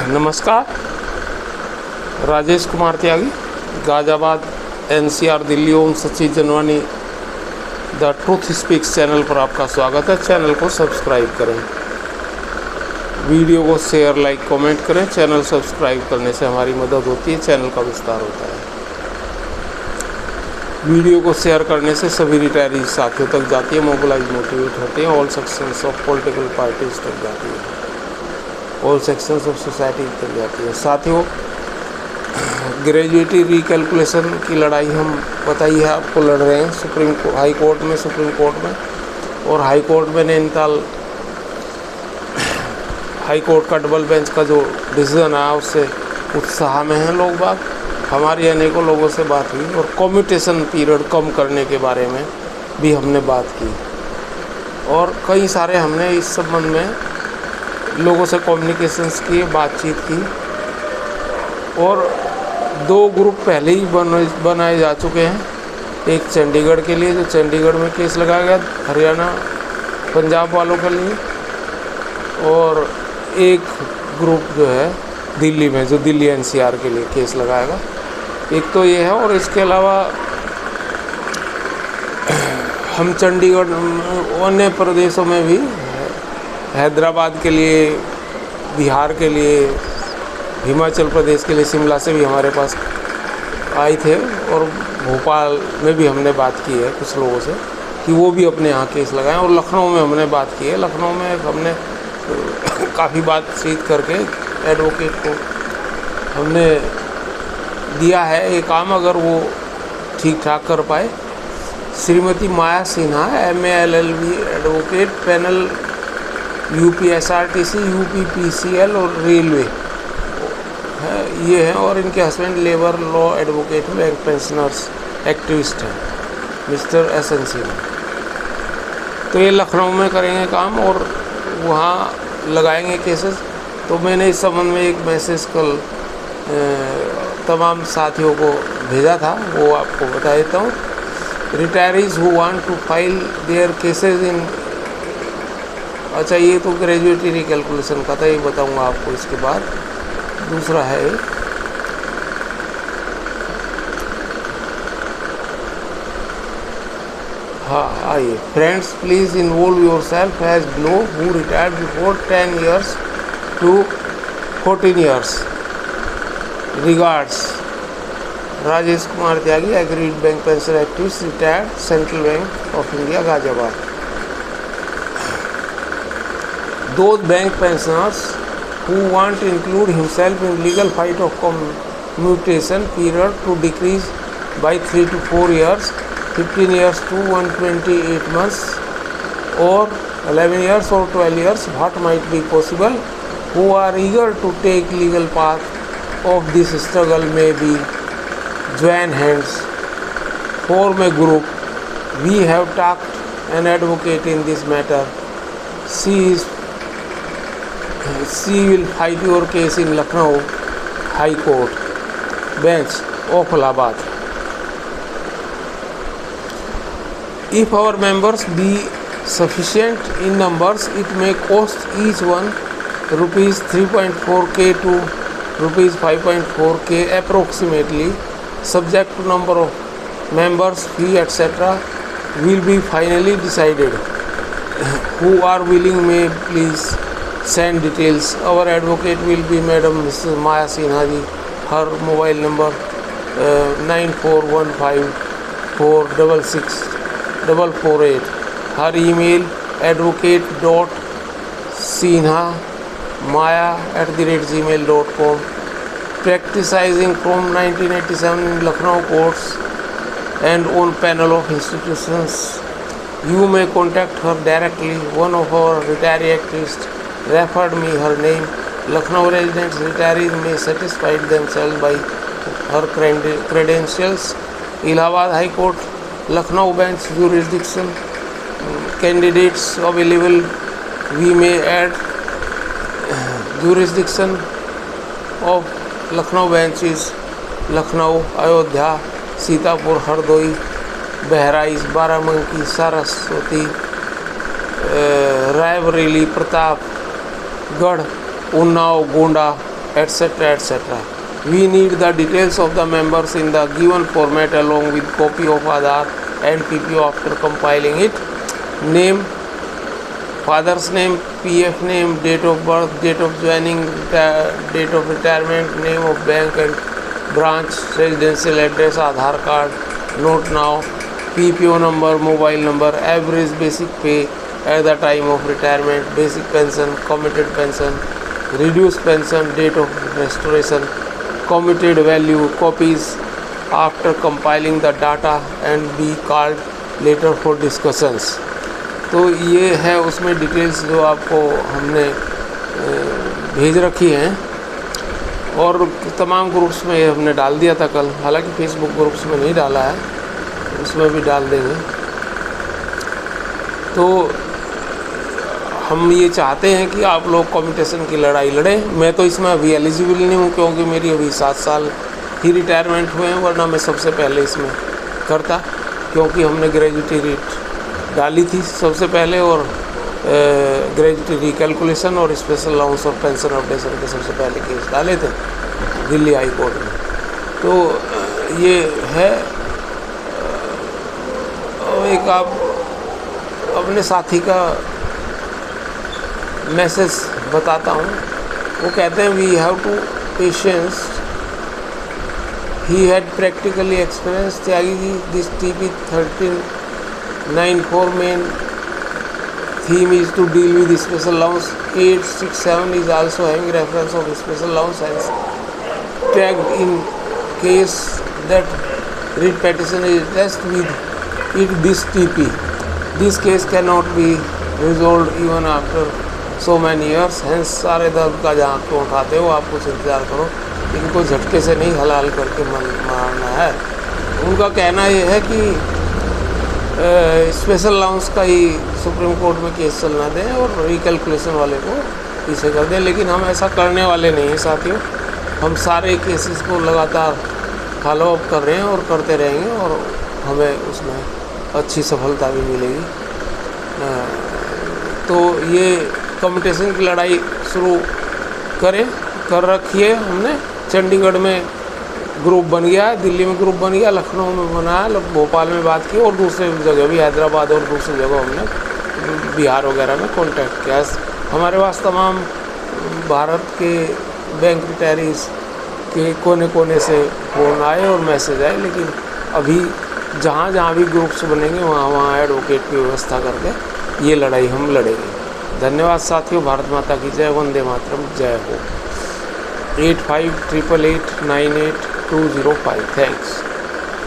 नमस्कार, राजेश कुमार त्यागी, गाज़ियाबाद NCR दिल्ली। ओम सचिव Janvani the truth speaks channel पर आपका स्वागत है। चैनल को सब्सक्राइब करें, वीडियो को शेयर, लाइक, कमेंट करें। चैनल सब्सक्राइब करने से हमारी मदद होती है, चैनल का विस्तार होता है। वीडियो को शेयर करने से सभी रिटायरी साथियों तक जाती है, मोबिलाइज मोटिवेट होते हैं, all sections of political parties तक जाती है, ऑल सेक्शंस ऑफ सोसाइटी तक जाती है। साथियों, ग्रेजुएटी रिकैलकुलेशन की लड़ाई हम बताइए आपको लड़ रहे हैं हाई कोर्ट में, सुप्रीम कोर्ट में। और हाई कोर्ट में नैनीताल हाई कोर्ट का डबल बेंच का जो डिसीजन आया उससे उत्साह में हैं लोग बाग। हमारी अनेकों लोगों से बात हुई और कम्यूटेशन पीरियड कम करने के बारे में भी हमने बात की और कई सारे हमने इस संबंध में लोगों से कम्युनिकेशंस किए, बातचीत की। और 2 ग्रुप पहले ही बनाए जा चुके हैं। एक चंडीगढ़ के लिए, जो चंडीगढ़ में केस लगाया गया, हरियाणा पंजाब वालों के लिए, और एक ग्रुप जो है दिल्ली में, जो दिल्ली NCR के लिए केस लगाएगा। एक तो ये है, और इसके अलावा हम चंडीगढ़ अन्य प्रदेशों में भी, हैदराबाद के लिए, बिहार के लिए, हिमाचल प्रदेश के लिए, शिमला से भी हमारे पास आए थे, और भोपाल में भी हमने बात की है कुछ लोगों से कि वो भी अपने यहाँ केस लगाएं। और लखनऊ में हमने बात की है। लखनऊ में हमने काफ़ी बातचीत करके एडवोकेट को हमने दिया है ये काम, अगर वो ठीक ठाक कर पाए। Shrimati Maya Sinha, MA LLB advocate, panel UPSRTC, UPPCL और रेलवे है, ये हैं। और इनके husband labour law advocate, bank pensioners activist हैं, मिस्टर SN सिन्हा। तो ये लखनऊ में करेंगे काम और वहाँ लगाएंगे केसेस। तो मैंने इस संबंध में एक मैसेज कल तमाम साथियों को भेजा था, वो आपको बता देता हूँ। Retirees who want to file their cases in, अच्छा ये तो ग्रेजुएटी रिकैलकुलेशन का था, ये बताऊंगा आपको इसके बाद। दूसरा है हाँ आइए, friends please involve yourself as no who retired before 10 years to 14 years। Regards, Rajesh Kumar Tyagi, agreed bank pension activist, retired, central bank of India, Ghaziabad. Those bank pensioners who want to include himself in legal fight of commutation period to decrease by 3 to 4 years, 15 years to 128 months, or 11 years or 12 years, what might be possible, who are eager to take legal path of this struggle may be join hands, form a group. We have talked an advocate in this matter. She will fight your case in Lucknow High Court bench of Allahabad. If our members be sufficient in numbers, it may cost each one rupees 3.4k to rupees 5.4k approximately, subject to number of members, fee, etc. will be finally decided. Who are willing may please send details. Our advocate will be Madam Mrs. Maya Sinha ji. Her mobile number 9415466448. Her email advocate.sinhamaya@gmail.com. Practicing from 1987 in Lucknow courts and on panel of institutions. You may contact her directly. One of our retiree activists referred me her name. Lucknow residents retirees may satisfy themselves by her credentials. Allahabad High Court, Lucknow bench jurisdiction. Candidates available. We may add jurisdiction of Lucknow benches: Lucknow, Ayodhya, Sitapur, Hardoi, Bahraich, Barabanki, Saraswati, Raebareli, Pratapgarh, Unnao, Gonda, etc. etc. We need the details of the members in the given format along with copy of Aadhaar and PPO after compiling it. Name, father's name, PF name, date of birth, date of joining, date of retirement, name of bank and branch, residential address, Aadhaar card, note now, PPO number, mobile number, average basic pay at the time of retirement, basic pension, committed pension, reduced pension, date of restoration, committed value, copies after compiling the data and be called later for discussions. तो ये है उसमें details जो आपको हमने भेज रखी हैं और तमाम ग्रुप्स में ये हमने डाल दिया था कल, हालांकि फेसबुक ग्रुप्स में नहीं डाला है, उसमें भी डाल देंगे। तो हम ये चाहते हैं कि आप लोग कम्यूटेशन की लड़ाई लड़ें। मैं तो इसमें अभी एलिजिबल नहीं हूँ क्योंकि मेरी अभी 7 साल ही रिटायरमेंट हुए हैं, वरना मैं सबसे पहले इसमें करता, क्योंकि हमने ग्रेजुएटी रेट डाली थी सबसे पहले और ग्रेजुएटी रिकैलकुलेशन और स्पेशल अलाउंस और पेंशन अपडेशन के सबसे पहले केस डाले थे दिल्ली हाई कोर्ट में। तो ये है। एक आप अपने साथी का मैसेज बताता हूँ। वो कहते हैं we have to patience, he had practically experience Tyagi ji this TP 1394 main theme is to deal with special allowance. 867 is also having reference of special allowance as tagged in case that writ petition is attached with it this TP. This case cannot be resolved even after so many years. Hence सारे दर्द का जहाँ क्यों उठाते हो, आप कुछ इंतज़ार करो, इनको झटके से नहीं हलाल करके मारना है। उनका कहना ये है कि स्पेशल अलाउंस का ही सुप्रीम कोर्ट में केस चलना दें और रिकैलकुलेशन वाले को पीछे कर दें, लेकिन हम ऐसा करने वाले नहीं हैं साथियों। हम सारे केसेस को लगातार फॉलो अप कर रहे हैं और करते रहेंगे और हमें उसमें अच्छी सफलता भी मिलेगी। तो ये कम्यूटेशन की लड़ाई शुरू कर रखी है हमने। चंडीगढ़ में ग्रुप बन गया है, दिल्ली में ग्रुप बन गया, लखनऊ में बना है, भोपाल में बात की और दूसरे जगह भी, हैदराबाद और दूसरी जगह हमने बिहार वगैरह में कांटेक्ट किया। हमारे पास तमाम भारत के बैंक रिटायरीज के कोने कोने से फ़ोन आए और मैसेज आए, लेकिन अभी जहाँ जहाँ भी ग्रुप्स बनेंगे वहाँ एडवोकेट की व्यवस्था करके ये लड़ाई हम लड़ेंगे। धन्यवाद साथियों। भारत माता की जय। वंदे मातरम। जय हो। 8588898205। Thanks.